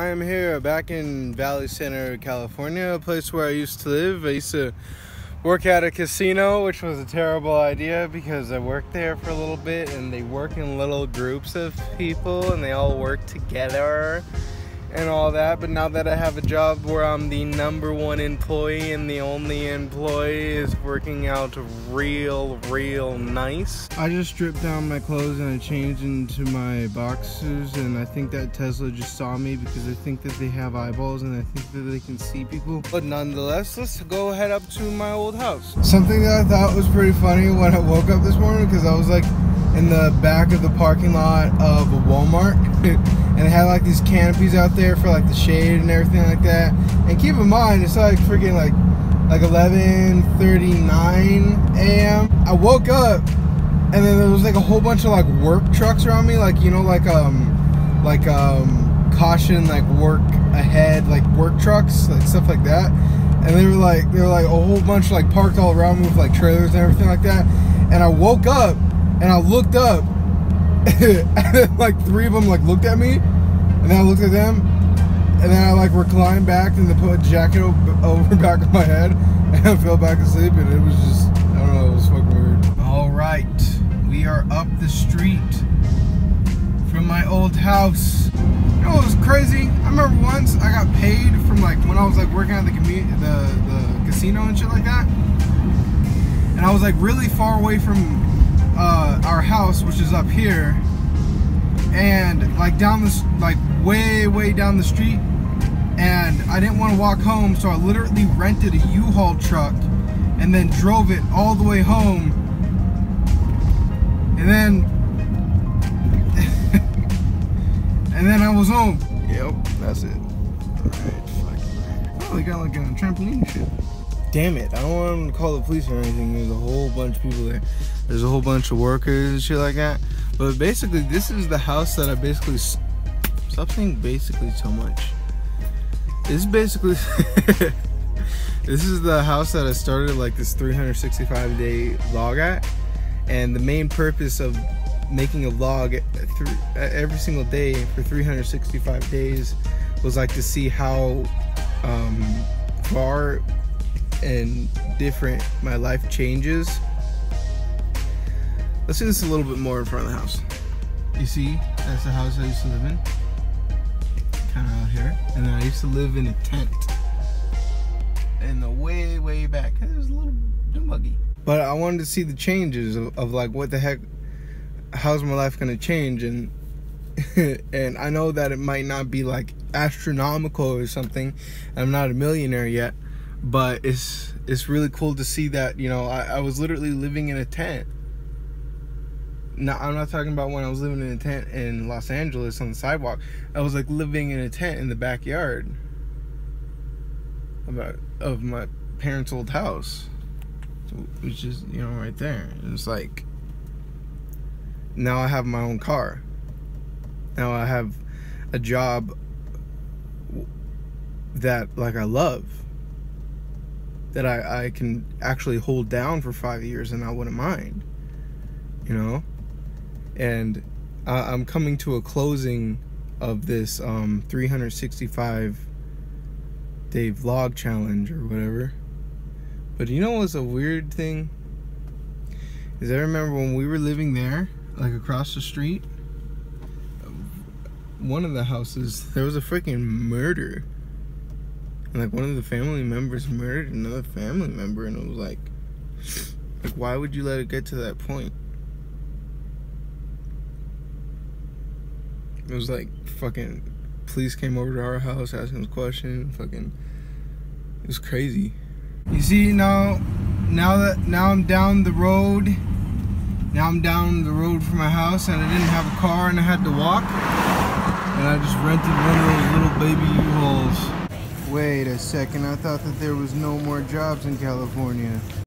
I am here back in Valley Center, California, a place where I used to live. I used to work at a casino, which was a terrible idea because I worked there for a little bit and they work in little groups of people and they all work together and all that. But now that I have a job where I'm the #1 employee and the only employee is working out real nice. I just stripped down my clothes and I changed into my boxers, and I think that Tesla just saw me because I think that they have eyeballs and I think that they can see people. But nonetheless, let's go head up to my old house. Something that I thought was pretty funny when I woke up this morning, because I was like in the back of the parking lot of a Walmart and it had like these canopies out there for like the shade and everything like that. And keep in mind, it's like freaking like 11:39 a.m. I woke up and then there was like a whole bunch of like work trucks around me, like, you know, like caution, like work ahead, like work trucks, like stuff like that. And they were like a whole bunch like parked all around me with like trailers and everything like that. And I woke up and I looked up and then like 3 of them like looked at me, and then I looked at them, and then I like reclined back and they put a jacket over the back of my head and I fell back asleep, and it was just, I don't know, it was fucking weird. Alright, we are up the street from my old house. You know what was crazy? I remember once I got paid from like when I was like working at the casino and shit like that, and I was like really far away from our house, which is up here, and like down this, like way down the street, and I didn't want to walk home, so I literally rented a U-Haul truck and then drove it all the way home, and then and then I was home. Yep, that's it. Alright, oh, they got like a trampoline and shit. Damn it, I don't want them to call the police or anything. There's a whole bunch of people there. There's a whole bunch of workers and shit like that. But basically, this is the house that I basically... Stop saying basically so much. This is basically... This is the house that I started like this 365-day vlog at. And the main purpose of making a vlog every single day for 365 days was like to see how far and different my life changes. Let's do this a little bit more in front of the house. You see, that's the house I used to live in, kind of out here. And then I used to live in a tent in the way back. It was a little muggy. But I wanted to see the changes of like, what the heck, how's my life gonna change? And and I know that it might not be like astronomical or something. I'm not a millionaire yet, but it's really cool to see that, you know, I was literally living in a tent. No, I'm not talking about when I was living in a tent in Los Angeles on the sidewalk. I was like living in a tent in the backyard of my parents' old house, which is, you know, right there. And it's like, now I have my own car. Now I have a job that like I love, that I can actually hold down for 5 years and I wouldn't mind, you know. And I'm coming to a closing of this 365-day vlog challenge or whatever. But you know what's a weird thing? Is I remember when we were living there, like across the street, one of the houses, there was a freaking murder. And like one of the family members murdered another family member, and it was like why would you let it get to that point? It was like fucking police came over to our house asking us questions. Fucking, it was crazy. You see, now I'm down the road. Now I'm down the road from my house, and I didn't have a car and I had to walk. And I just rented one of those little baby U-Hauls. Wait a second, I thought that there was no more jobs in California.